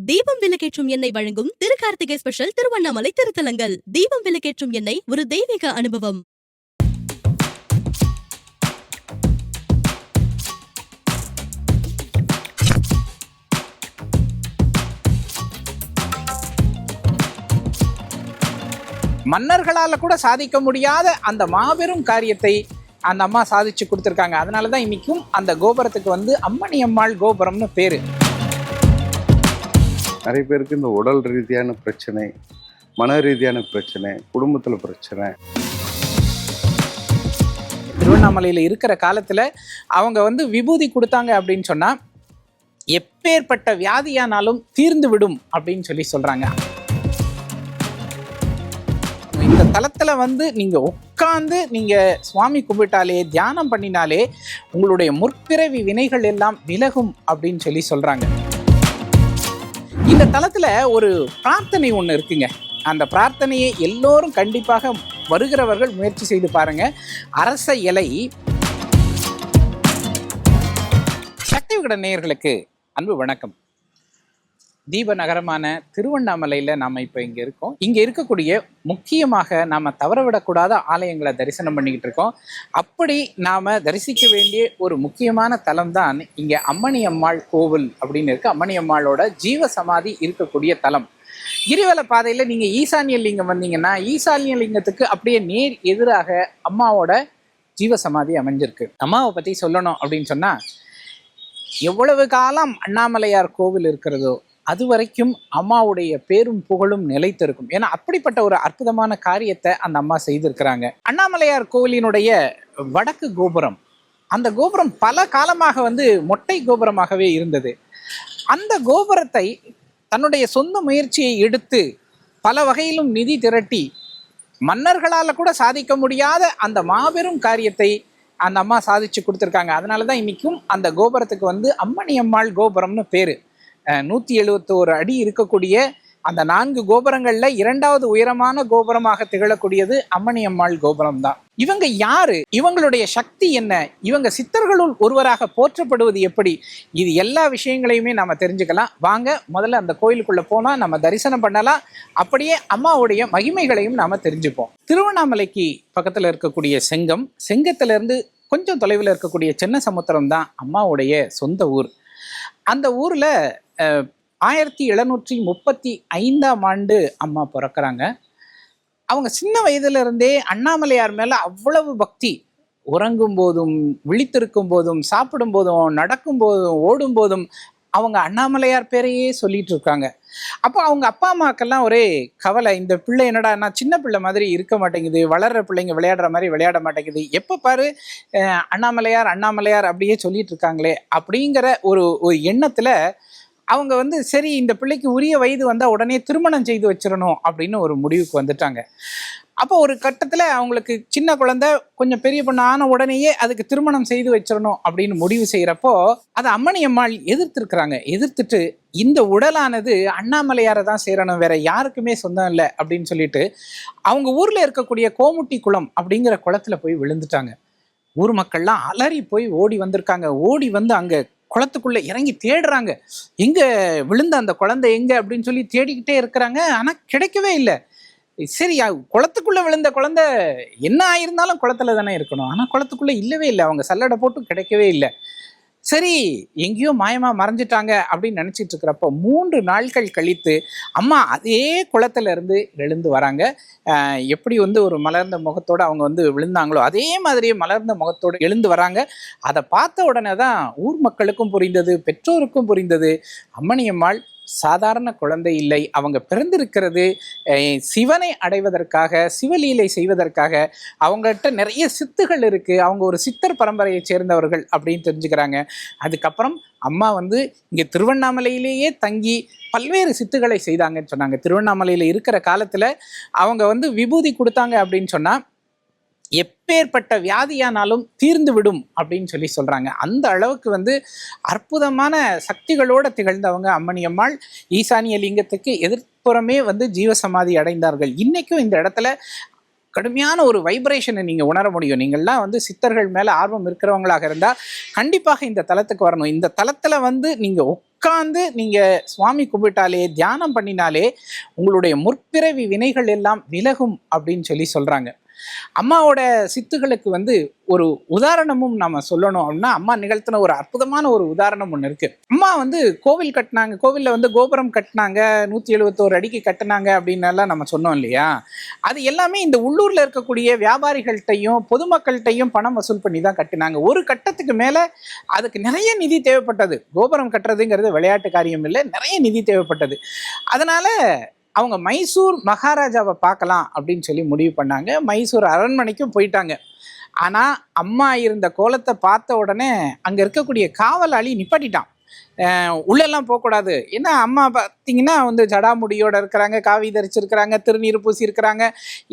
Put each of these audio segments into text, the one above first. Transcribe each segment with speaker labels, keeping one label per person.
Speaker 1: தீபம் விளக்கேற்றும் எண்ணெய் வழங்கும் திருக்கார்த்திகை ஸ்பெஷல் திருவண்ணாமலை திருத்தலங்கள். தீபம் விளக்கேற்றும் எண்ணெய் ஒரு தெய்வீக அனுபவம்.
Speaker 2: மன்னர்களால கூட சாதிக்க முடியாத அந்த மாபெரும் காரியத்தை அந்த அம்மா சாதிச்சு கொடுத்துருக்காங்க. அதனாலதான் இன்னைக்கும் அந்த கோபுரத்துக்கு வந்து அம்மணி அம்மாள் கோபுரம்னு பேரு.
Speaker 3: நிறைய பேருக்கு இந்த உடல் ரீதியான பிரச்சனை, மன ரீதியான பிரச்சனை, குடும்பத்துல பிரச்சனை.
Speaker 2: திருவண்ணாமலையில இருக்கிற காலத்துல அவங்க வந்து விபூதி கொடுத்தாங்க அப்படின்னு சொன்னா எப்பேற்பட்ட வியாதியானாலும் தீர்ந்து விடும் அப்படின்னு சொல்றாங்க. இந்த தலத்துல வந்து நீங்க உட்கார்ந்து நீங்க சுவாமி கும்பிட்டாலே, தியானம் பண்ணினாலே உங்களுடைய முற்பிறவி வினைகள் எல்லாம் விலகும் அப்படின்னு சொல்றாங்க. இந்த தலத்துல ஒரு பிரார்த்தனை ஒண்ணு இருக்குங்க. அந்த பிரார்த்தனையை எல்லோரும் கண்டிப்பாக வருகிறவர்கள் முயற்சி செய்து பாருங்க. அரச இலை. சக்தி விகடன் நேயர்களுக்கு அன்பு வணக்கம். தீப நகரமான திருவண்ணாமலையில நாம இப்ப இங்க இருக்கோம். இங்க இருக்கக்கூடிய முக்கியமாக நாம தவறவிடக்கூடாத ஆலயங்களை தரிசனம் பண்ணிக்கிட்டு இருக்கோம். அப்படி நாம தரிசிக்க வேண்டிய ஒரு முக்கியமான தலம் தான் இங்க அம்மணி அம்மாள் கோவில் அப்படின்னு இருக்கு. அம்மணி அம்மாளோட ஜீவ சமாதி இருக்கக்கூடிய தலம். கிரிவல பாதையில நீங்க ஈசான்ய லிங்கம் வந்தீங்கன்னா ஈசான்ய லிங்கத்துக்கு அப்படியே நேர் எதிராக அம்மாவோட ஜீவ சமாதி அமைஞ்சிருக்கு. அம்மாவை பத்தி சொல்லணும் அப்படின்னு சொன்னா, எவ்வளவு காலம் அண்ணாமலையார் கோவில் இருக்கிறதோ அது வரைக்கும் அம்மாவுடைய பேரும் புகழும் நிலைத்திருக்கும். ஏன்னா அப்படிப்பட்ட ஒரு அற்புதமான காரியத்தை அந்த அம்மா செய்திருக்கிறாங்க. அண்ணாமலையார் கோவிலினுடைய வடக்கு கோபுரம், அந்த கோபுரம் பல காலமாக வந்து மொட்டை கோபுரமாகவே இருந்தது. அந்த கோபுரத்தை தன்னுடைய சொந்த முயற்சியை எடுத்து பல வகையிலும் நிதி திரட்டி மன்னர்களால கூட சாதிக்க முடியாத அந்த மாபெரும் காரியத்தை அந்த அம்மா சாதிச்சு கொடுத்துருக்காங்க. அதனாலதான் இன்னைக்கும் அந்த கோபுரத்துக்கு வந்து அம்மணி அம்மாள் கோபுரம்னு பேரு. 171 அடி இருக்கக்கூடிய அந்த 4 கோபுரங்கள்ல 2வது உயரமான கோபுரமாக திகழக்கூடியது அம்மணி அம்மாள் கோபுரம் தான். இவங்க யாரு, இவங்களுடைய சக்தி என்ன, இவங்க சித்தர்களுள் ஒருவராக போற்றப்படுவது எப்படி, இது எல்லா விஷயங்களையுமே நாம தெரிஞ்சுக்கலாம். வாங்க முதல்ல அந்த கோயிலுக்குள்ள போனா நம்ம தரிசனம் பண்ணலாம். அப்படியே அம்மாவுடைய மகிமைகளையும் நாம தெரிஞ்சுப்போம். திருவண்ணாமலைக்கு பக்கத்துல இருக்கக்கூடிய செங்கத்துல இருந்து கொஞ்சம் தொலைவில் இருக்கக்கூடிய சின்ன சமுத்திரம் தான் அம்மாவுடைய சொந்த ஊர். அந்த ஊர்ல 1735ஆம் ஆண்டு அம்மா பிறக்கிறாங்க. அவங்க சின்ன வயதுல இருந்தே அண்ணாமலையார் மேல அவ்வளவு பக்தி. உறங்கும் போதும், விழித்திருக்கும் போதும், சாப்பிடும் போதும், நடக்கும் போதும், ஓடும் போதும் அவங்க அண்ணாமலையார் பேரையே சொல்லிட்டு இருக்காங்க. அப்போ அவங்க அப்பா அம்மாக்கெல்லாம் ஒரே கவலை, இந்த பிள்ளை என்னடா நான் சின்ன பிள்ளை மாதிரி இருக்க மாட்டேங்குது, வளர்ற பிள்ளைங்க விளையாடுற மாதிரி விளையாட மாட்டேங்குது, எப்போ பாரு அண்ணாமலையார் அண்ணாமலையார் அப்படியே சொல்லிட்டு இருக்காங்களே அப்படிங்கிற ஒரு எண்ணத்துல அவங்க வந்து சரி இந்த பிள்ளைக்கு உரிய வயது வந்தால் உடனே திருமணம் செய்து வச்சிடணும் அப்படின்னு ஒரு முடிவுக்கு வந்துட்டாங்க. அப்போ ஒரு கட்டத்தில் அவங்களுக்கு சின்ன குழந்தை கொஞ்சம் பெரிய பொண்ணு ஆன உடனேயே அதுக்கு திருமணம் செய்து வச்சிடணும் அப்படின்னு முடிவு செய்கிறப்போ அதை அம்மணி அம்மாள் எதிர்த்திருக்கிறாங்க. எதிர்த்துட்டு இந்த உடலானது அண்ணாமலையாரை தான் சேரணும், வேற யாருக்குமே சொந்தம் இல்லை அப்படின்னு சொல்லிட்டு அவங்க ஊரில் இருக்கக்கூடிய கோமுட்டி குளம் அப்படிங்கிற குளத்துல போய் விழுந்துட்டாங்க. ஊர் மக்கள்லாம் அலறி போய் ஓடி வந்திருக்காங்க. ஓடி வந்து அங்கே குளத்துக்குள்ள இறங்கி தேடுறாங்க. எங்க விழுந்த அந்த குழந்தை எங்க அப்படின்னு சொல்லி தேடிக்கிட்டே இருக்கிறாங்க. ஆனா கிடைக்கவே இல்லை. சரி, குளத்துக்குள்ள விழுந்த குழந்தை என்ன ஆயிருந்தாலும் குளத்துல தானே இருக்கணும். ஆனா குளத்துக்குள்ள இல்லவே இல்லை. அவங்க சல்லடை போட்டும் கிடைக்கவே இல்லை. சரி, எங்கேயோ மாயமா மறைஞ்சிட்டாங்க அப்படின்னு நினைச்சிட்டு இருக்கிறப்போ 3 நாட்கள் கழித்து அம்மா அதே குளத்துல இருந்து எழுந்து வராங்க. எப்படி வந்து ஒரு மலர்ந்த முகத்தோடு அவங்க வந்து விழுந்தாங்களோ அதே மாதிரியே மலர்ந்த முகத்தோடு எழுந்து வராங்க. அதை பார்த்த உடனே தான் ஊர் மக்களுக்கும் புரிந்தது, பெற்றோருக்கும் புரிந்தது, அம்மணி அம்மாள் சாதாரண குழந்தை இல்லை. அவங்க பிறந்திருக்கிறது சிவனை அடைவதற்காக, சிவலீலை செய்வதற்காக. அவங்ககிட்ட நிறைய சித்துகள் இருக்கு, அவங்க ஒரு சித்தர் பரம்பரையை சேர்ந்தவர்கள் அப்படின்னு தெரிஞ்சுக்கிறாங்க. அதுக்கப்புறம் அம்மா வந்து இங்கே திருவண்ணாமலையிலேயே தங்கி பல்வேறு சித்துகளை செய்தாங்கன்னு சொன்னாங்க. திருவண்ணாமலையில் இருக்கிற காலத்துல அவங்க வந்து விபூதி கொடுத்தாங்க அப்படின்னு சொன்னா எப்பேற்பட்ட வியாதியானாலும் தீர்ந்து விடும் அப்படின்னு சொல்றாங்க. அந்த அளவுக்கு வந்து அற்புதமான சக்திகளோட திகழ்ந்தவங்க அம்மணி அம்மாள். ஈசானிய லிங்கத்துக்கு எதிர்ப்புறமே வந்து ஜீவசமாதி அடைந்தார்கள். இன்னைக்கும் இந்த இடத்துல கடுமையான ஒரு வைப்ரேஷனை நீங்க உணர முடியும். நீங்கள்லாம் வந்து சித்தர்கள் மேல ஆர்வம் இருக்கிறவங்களாக இருந்தா கண்டிப்பாக இந்த தலத்துக்கு வரணும். இந்த தலத்துல வந்து நீங்க உட்கார்ந்து நீங்க சுவாமி கும்பிட்டாலே, தியானம் பண்ணினாலே உங்களுடைய முற்பிறவி வினைகள் எல்லாம் விலகும் அப்படின்னு சொல்றாங்க. அம்மாவோட சித்துகளுக்கு வந்து ஒரு உதாரணமும் நம்ம சொல்லணும் அப்படின்னா, அம்மா நிகழ்த்தின ஒரு அற்புதமான ஒரு உதாரணம் ஒன்று இருக்கு. அம்மா வந்து கோவில் கட்டினாங்க, கோவில்ல வந்து கோபுரம் கட்டினாங்க, 171 அடிக்கு கட்டினாங்க அப்படின்னு எல்லாம் நம்ம சொன்னோம் இல்லையா? அது எல்லாமே இந்த உள்ளூர்ல இருக்கக்கூடிய வியாபாரிகள்கிட்டையும் பொதுமக்கள்கிட்டையும் பணம் வசூல் பண்ணி தான் கட்டினாங்க. ஒரு கட்டத்துக்கு மேல அதுக்கு நிறைய நிதி தேவைப்பட்டது. கோபுரம் கட்டுறதுங்கிறது விளையாட்டு காரியம் இல்லை, நிறைய நிதி தேவைப்பட்டது. அதனால அவங்க மைசூர் மகாராஜாவை பார்க்கலாம் அப்படின்னு முடிவு பண்ணாங்க. மைசூர் அரண்மனைக்கும் போயிட்டாங்க. ஆனா அம்மா இருந்த கோலத்தை பார்த்த உடனே அங்க இருக்கக்கூடிய காவலாளி நிப்பாட்டிட்டான். உள்ளெல்லாம் போகக்கூடாது. ஏன்னா அம்மா பார்த்தீங்கன்னா வந்து ஜடாமுடியோட இருக்கிறாங்க, காவி தரிச்சிருக்கிறாங்க, திருநீர் பூசி இருக்கிறாங்க,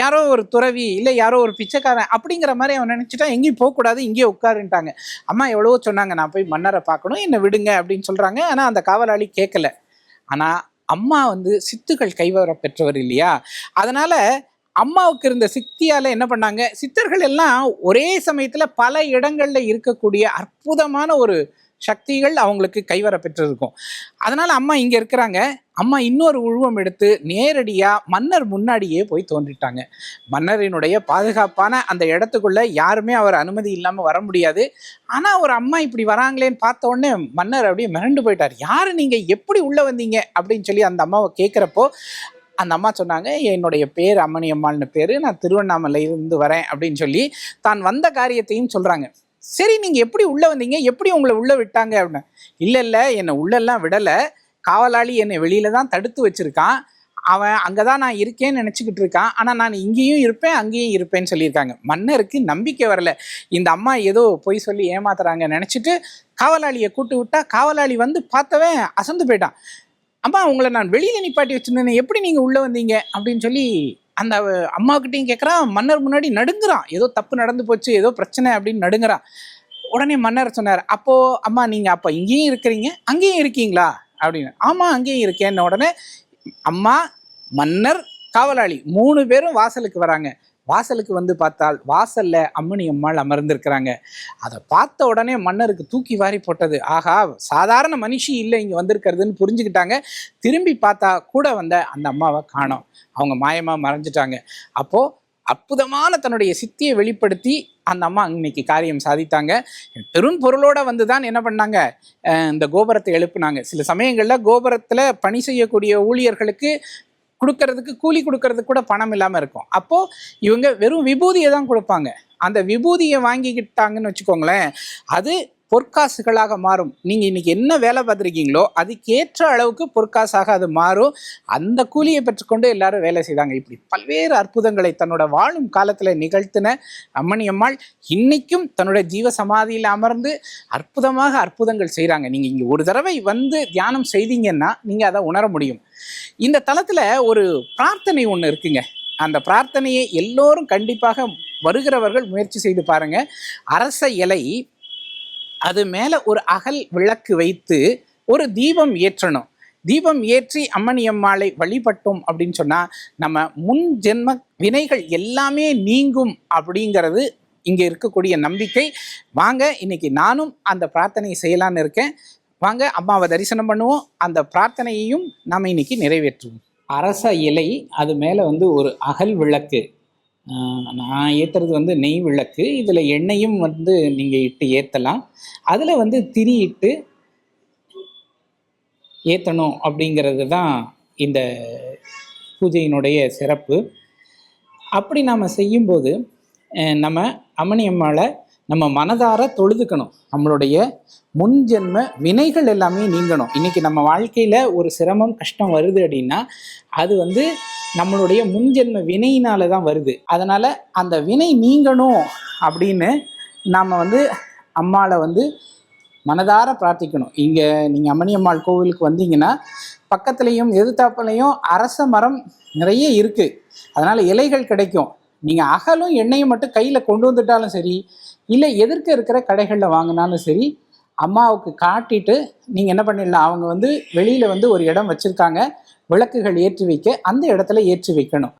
Speaker 2: யாரோ ஒரு துறவி இல்லை யாரோ ஒரு பிச்சைக்காரன் அப்படிங்கிற மாதிரி அவன் நினைச்சிட்டா எங்கேயும் போகக்கூடாது, இங்கேயே உட்காருன்ட்டாங்க. அம்மா எவ்வளவோ சொன்னாங்க, நான் போய் மன்னரை பார்க்கணும், என்னை விடுங்க அப்படின்னு சொல்றாங்க. ஆனா அந்த காவலாளி கேட்கல. ஆனா அம்மா வந்து சித்துக்கள் கைவர பெற்றவர் இல்லையா? அதனால அம்மாவுக்கு இருந்த சக்தியால என்ன பண்ணாங்க, சித்தர்கள் எல்லாம் ஒரே சமயத்துல பல இடங்கள்ல இருக்கக்கூடிய அற்புதமான ஒரு சக்திகள் அவங்களுக்கு கைவர பெற்றிருக்கும். அதனால அம்மா இங்க இருக்கிறாங்க. அம்மா இன்னொரு உருவம் எடுத்து நேரடியா மன்னர் முன்னாடியே போய் தோன்றிட்டாங்க. மன்னரினுடைய பாதுகாப்பான அந்த இடத்துக்குள்ள யாருமே அவர் அனுமதி இல்லாம வர முடியாது. ஆனா ஒரு அம்மா இப்படி வராங்களேன்னு பார்த்த உடனே மன்னர் அப்படியே மிரண்டு போயிட்டார். யாரு நீங்க, எப்படி உள்ள வந்தீங்க அப்படின்னு அந்த அம்மாவை கேட்கிறப்போ அந்த அம்மா சொன்னாங்க, என்னுடைய பேர் அம்மணி அம்மாள்னு பேரு, நான் திருவண்ணாமலையிலிருந்து வரேன் அப்படின்னு தான் வந்த காரியத்தையும் சொல்றாங்க. சரி, நீங்க எப்படி உள்ள வந்தீங்க, எப்படி உங்களை உள்ள விட்டாங்க அப்படின்னு. இல்ல என்னை உள்ளெல்லாம் விடல, காவலாளி என்னை வெளியில தான் தடுத்து வச்சிருக்கான், அவன் அங்கதான் நான் இருக்கேன்னு நினைச்சுக்கிட்டு இருக்கான், ஆனா நான் இங்கேயும் இருப்பேன் அங்கேயும் இருப்பேன்னு சொல்லியிருக்காங்க. மன்னருக்கு நம்பிக்கை வரல, இந்த அம்மா ஏதோ பொய் சொல்லி ஏமாத்துறாங்க நினைச்சிட்டு காவலாளியை கூட்டு விட்டா. காவலாளி வந்து பார்த்தவன் அசந்து போயிட்டான். அம்மா, உங்களை நான் வெளியில நிப்பாட்டி வச்சிருந்தேன், எப்படி நீங்க உள்ள வந்தீங்க அப்படின்னு அந்த அம்மாக்கிட்டையும் கேட்குறான். மன்னர் முன்னாடி நடுங்குறான், ஏதோ தப்பு நடந்து போச்சு, ஏதோ பிரச்சனை அப்படின்னு நடுங்குறான். உடனே மன்னர் சொன்னார், அப்போ அம்மா நீங்க அப்ப இங்கேயும் இருக்கிறீங்க அங்கேயும் இருக்கீங்களா அப்படின்னு. ஆமா அங்கேயும் இருக்கேன்னு உடனே அம்மா, மன்னர், காவலாளி 3 பேரும் வாசலுக்கு வராங்க. வாசலுக்கு வந்து பார்த்தால் வாசல்ல அம்மணி அம்மாள் அமர்ந்திருக்கிறாங்க. அதை பார்த்த உடனே மன்னருக்கு தூக்கி வாரி போட்டது. ஆகா, சாதாரண மனுஷி இல்லை இங்க வந்திருக்கிறதுன்னு புரிஞ்சுக்கிட்டாங்க. திரும்பி பார்த்தா கூட வந்த அந்த அம்மாவை காணோம், அவங்க மாயமா மறைஞ்சிட்டாங்க. அப்போ அற்புதமான தன்னுடைய சித்தியை வெளிப்படுத்தி அந்த அம்மா இன்னைக்கு காரியம் சாதித்தாங்க. பெரும் பொருளோட வந்து தான் என்ன பண்ணாங்க, இந்த கோபுரத்தை எழுப்புனாங்க. சில சமயங்கள்ல கோபுரத்துல பணி செய்யக்கூடிய ஊழியர்களுக்கு கொடுக்கறதுக்கு, கூலி கொடுக்கறதுக்கு கூட பணம் இல்லாமல் இருக்கும். அப்போ இவங்க வெறும் விபூதியை தான் கொடுப்பாங்க. அந்த விபூதியை வாங்கிக்கிட்டாங்கன்னு வச்சுக்கோங்களேன், அது பொற்காசுகளாக மாறும். நீங்க இன்னைக்கு என்ன வேலை பார்த்துருக்கீங்களோ அதுக்கேற்ற அளவுக்கு பொற்காசாக அது மாறும். அந்த கூலியை பெற்றுக்கொண்டு எல்லாரும் வேலை செய்தாங்க. இப்படி பல்வேறு அற்புதங்களை தன்னோட வாழும் காலத்துல நிகழ்த்தின அம்மணி அம்மாள் இன்னைக்கும் தன்னோட ஜீவ சமாதியில் அமர்ந்து அற்புதமாக அற்புதங்கள் செய்கிறாங்க. நீங்க இங்க ஒரு தடவை வந்து தியானம் செய்தீங்கன்னா நீங்க அதை உணர முடியும். இந்த தளத்துல ஒரு பிரார்த்தனை ஒன்று இருக்குங்க. அந்த பிரார்த்தனையை எல்லோரும் கண்டிப்பாக வருகிறவர்கள் முயற்சி செய்து பாருங்க. அரச இலை, அது மேல ஒரு அகல் விளக்கு வைத்து ஒரு தீபம் ஏற்றணும். தீபம் ஏற்றி அம்மணி அம்மாளை வழிபட்டோம் அப்படின்னு சொன்னா நம்ம முன் ஜென்ம வினைகள் எல்லாமே நீங்கும் அப்படிங்கிறது இங்க இருக்கக்கூடிய நம்பிக்கை. வாங்க, இன்னைக்கு நானும் அந்த பிரார்த்தனையை செய்யலான்னு இருக்கேன். வாங்க, அம்மாவை தரிசனம் பண்ணுவோம், அந்த பிரார்த்தனையையும் நாம இன்னைக்கு நிறைவேற்றுவோம். அரச இலை, அது மேலே வந்து ஒரு அகல் விளக்கு. நான் ஏற்றுறது வந்து நெய் விளக்கு. இதில் எண்ணெயும் வந்து நீங்கள் இட்டு ஏற்றலாம். அதில் வந்து திரி இட்டு ஏற்றணும் அப்படிங்கிறது தான் இந்த பூஜையினுடைய சிறப்பு. அப்படி நாம் செய்யும்போது நம்ம அம்மணி அம்மாளை நம்ம மனதார தொழுதுக்கணும். நம்மளுடைய முன் ஜென்ம வினைகள் எல்லாமே நீங்கணும். இன்னைக்கு நம்ம வாழ்க்கையில் ஒரு சிரமம் கஷ்டம் வருது அப்படின்னா அது வந்து நம்மளுடைய முன் ஜென்ம வினையினால தான் வருது. அதனால் அந்த வினை நீங்கணும் அப்படின்னு நாம் வந்து அம்மாளை வந்து மனதார பிரார்த்திக்கணும். இங்கே நீங்கள் அம்மணி அம்மாள் கோவிலுக்கு வந்தீங்கன்னா பக்கத்துலேயும் எதிர்த்தாப்புலையும் அரச மரம் நிறைய இருக்குது. அதனால் இலைகள் கிடைக்கும். நீங்கள் அகலும் எண்ணெயும் மட்டும் கையில் கொண்டு வந்துட்டாலும் சரி, இல்லை எதிர்க்க இருக்கிற கடைகளில் வாங்கினாலும் சரி, அம்மாவுக்கு காட்டிட்டு நீங்கள் என்ன பண்ணிடலாம், அவங்க வந்து வெளியில் வந்து ஒரு இடம் வச்சுருக்காங்க விளக்குகள் ஏற்றி வைக்க, அந்த இடத்துல ஏற்றி வைக்கணும்.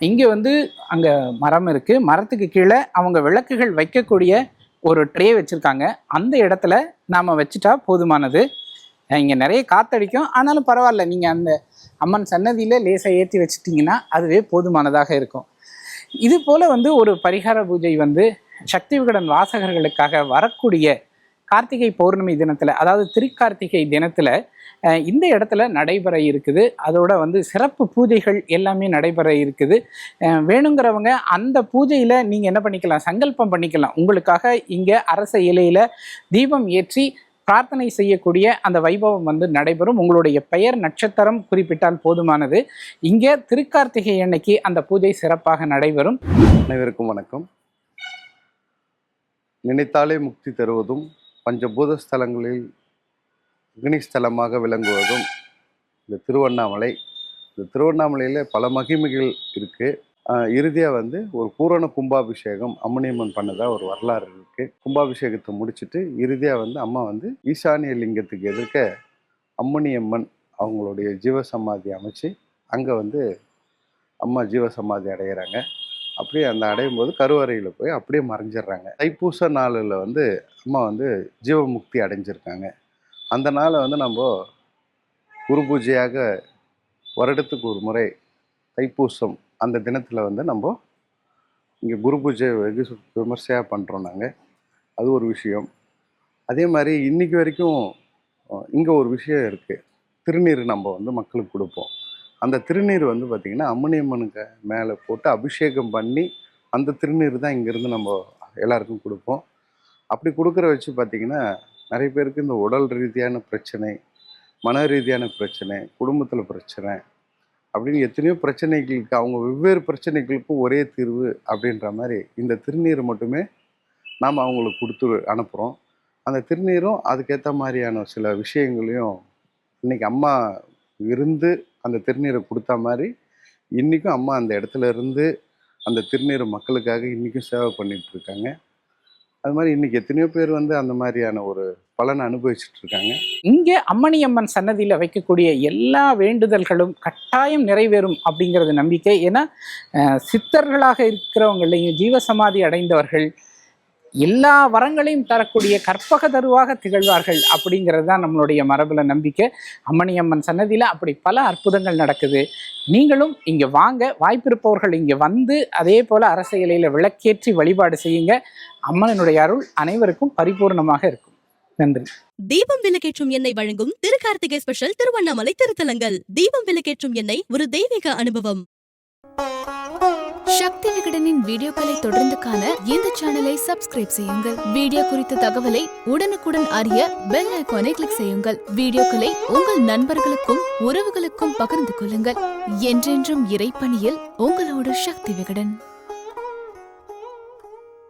Speaker 2: இங்கே வந்து அங்கே மரம் இருக்குது, மரத்துக்கு கீழே அவங்க விளக்குகள் வைக்கக்கூடிய ஒரு ட்ரே வச்சுருக்காங்க. அந்த இடத்துல நாம் வச்சுட்டா போதுமானது. இங்கே நிறைய காத்தடிக்கும், ஆனாலும் பரவாயில்ல, நீங்கள் அந்த அம்மன் சன்னதியில் லேசாக ஏற்றி வச்சிட்டிங்கன்னா அதுவே போதுமானதாக இருக்கும். இது போல் ஒரு பரிகார பூஜை சக்தி விகடன் வாசகர்களுக்காக வரக்கூடிய கார்த்திகை பௌர்ணமி தினத்தில், அதாவது திருக்கார்த்திகை தினத்தில் இந்த இடத்துல நடைபெற இருக்குது. அதோட சிறப்பு பூஜைகள் எல்லாமே நடைபெற இருக்குது. வேணுங்கிறவங்க அந்த பூஜையில் நீங்கள் என்ன பண்ணிக்கலாம், சங்கல்பம் பண்ணிக்கலாம். உங்களுக்காக இங்கே அரச இலையில் தீபம் ஏற்றி பிரார்த்தனை செய்யக்கூடிய அந்த வைபவம் நடைபெறும். உங்களுடைய பெயர் நட்சத்திரம் குறிப்பிட்டால் போதுமானது. இங்கே திருக்கார்த்திகை அன்னைக்கு அந்த பூஜை சிறப்பாக நடைபெறும்.
Speaker 3: அனைவருக்கும் வணக்கம். நினைத்தாலே முக்தி தருவதும் பஞ்சபூத ஸ்தலங்களில் அக்னிஸ்தலமாக விளங்குவதும் இந்த திருவண்ணாமலை. இந்த திருவண்ணாமலையில் பல மகிமைகள் இருக்குது. இறுதியாக ஒரு பூரண கும்பாபிஷேகம் அம்மணியம்மன் பண்ணதாக ஒரு வரலாறு இருக்குது. கும்பாபிஷேகத்தை முடிச்சுட்டு இறுதியாக அம்மா ஈசானிய லிங்கத்துக்கு எதிர்க்க அம்மணியம்மன் அவங்களுடைய ஜீவசமாதி அமைச்சு அங்கே அம்மா ஜீவசமாதி அடைகிறாங்க. அப்படியே அந்த அடையும் போது கருவறையில் போய் அப்படியே மறைஞ்சிடுறாங்க. தைப்பூச நாளில் அம்மா ஜீவமுக்தி அடைஞ்சிருக்காங்க. அந்த நாளை நம்ம குரு பூஜையாக வருடத்துக்கு ஒரு முறை தைப்பூசம் அந்த தினத்தில் நம்ம இங்கே குரு பூஜை வெகு விமர்சையாக பண்ணுறோம் நாங்கள். அது ஒரு விஷயம். அதே மாதிரி இன்றைக்கி வரைக்கும் இங்கே ஒரு விஷயம் இருக்குது. திருநீர் நம்ம மக்களுக்கு கொடுப்போம். அந்த திருநீர் பார்த்திங்கன்னா அம்மணியம்மனுக்கு மேலே போட்டு அபிஷேகம் பண்ணி அந்த திருநீர் தான் இங்கேருந்து நம்ம எல்லாருக்கும் கொடுப்போம். அப்படி கொடுக்குற வச்சு பார்த்திங்கன்னா நிறைய பேருக்கு இந்த உடல் ரீதியான பிரச்சனை, மன ரீதியான பிரச்சனை, குடும்பத்தில் பிரச்சனை அப்படின்னு எத்தனையோ பிரச்சனைகளுக்கு, அவங்க வெவ்வேறு பிரச்சனைகளுக்கும் ஒரே தீர்வு அப்படின்ற மாதிரி இந்த திருநீர் மட்டுமே நாம் அவங்களுக்கு கொடுத்து அனுப்புகிறோம். அந்த திருநீரும் அதுக்கேற்ற மாதிரியான சில விஷயங்களையும் இன்றைக்கி அம்மா இருந்து அந்த திருநீரை கொடுத்தா மாதிரி இன்றைக்கும் அம்மா அந்த இடத்துல இருந்து அந்த திருநீரை மக்களுக்காக இன்றைக்கும் சேவை பண்ணிகிட்டு இருக்காங்க. அது மாதிரி இன்றைக்கி எத்தனையோ பேர் அந்த மாதிரியான ஒரு பலனை அனுபவிச்சுட்டு இருக்காங்க.
Speaker 2: இங்கே அம்மணியம்மன் சன்னதியில் வைக்கக்கூடிய எல்லா வேண்டுதல்களும் கட்டாயம் நிறைவேறும் அப்படிங்கிறது நம்பிக்கை. ஏன்னா சித்தர்களாக இருக்கிறவங்களையும் ஜீவசமாதி அடைந்தவர்கள் எல்லா வரங்களையும் தரக்கூடிய கற்பக தருவாக திகழ்வார்கள் அப்படிங்கிறது தான் நம்மளுடைய மரபுல நம்பிக்கை. அம்மணியம்மன் சன்னதியில் அப்படி பல அற்புதங்கள் நடக்குது. நீங்களும் இங்கே வாங்க, வாய்ப்பிருப்பவர்கள் இங்கே அதே போல் அரச இலையில் விளக்கேற்றி வழிபாடு செய்யுங்க. அம்மனுடைய அருள் அனைவருக்கும் பரிபூர்ணமாக இருக்கும். நன்றி.
Speaker 1: தீபம் விளக்கேற்றும் எண்ணெய் வழங்கும் திருக்கார்த்திகை ஸ்பெஷல் திருவண்ணாமலை திருத்தலங்கள். தீபம் விளக்கேற்றும் எண்ணெய் ஒரு தெய்வீக அனுபவம்.
Speaker 4: சக்தி விகடனின் வீடியோக்களை தொடர்ந்து காண இந்த சேனலை சப்ஸ்கிரைப் செய்யுங்கள். வீடியோ குறித்த தகவலை உடனுக்குடன் அறிய பெல் ஐகானை கிளிக் செய்யுங்கள். வீடியோக்களை உங்கள் நண்பர்களுக்கும் உறவுகளுக்கும் பகிர்ந்து கொள்ளுங்கள். என்றென்றும் இறைப்பணியில் உங்களோட சக்தி விகடன்.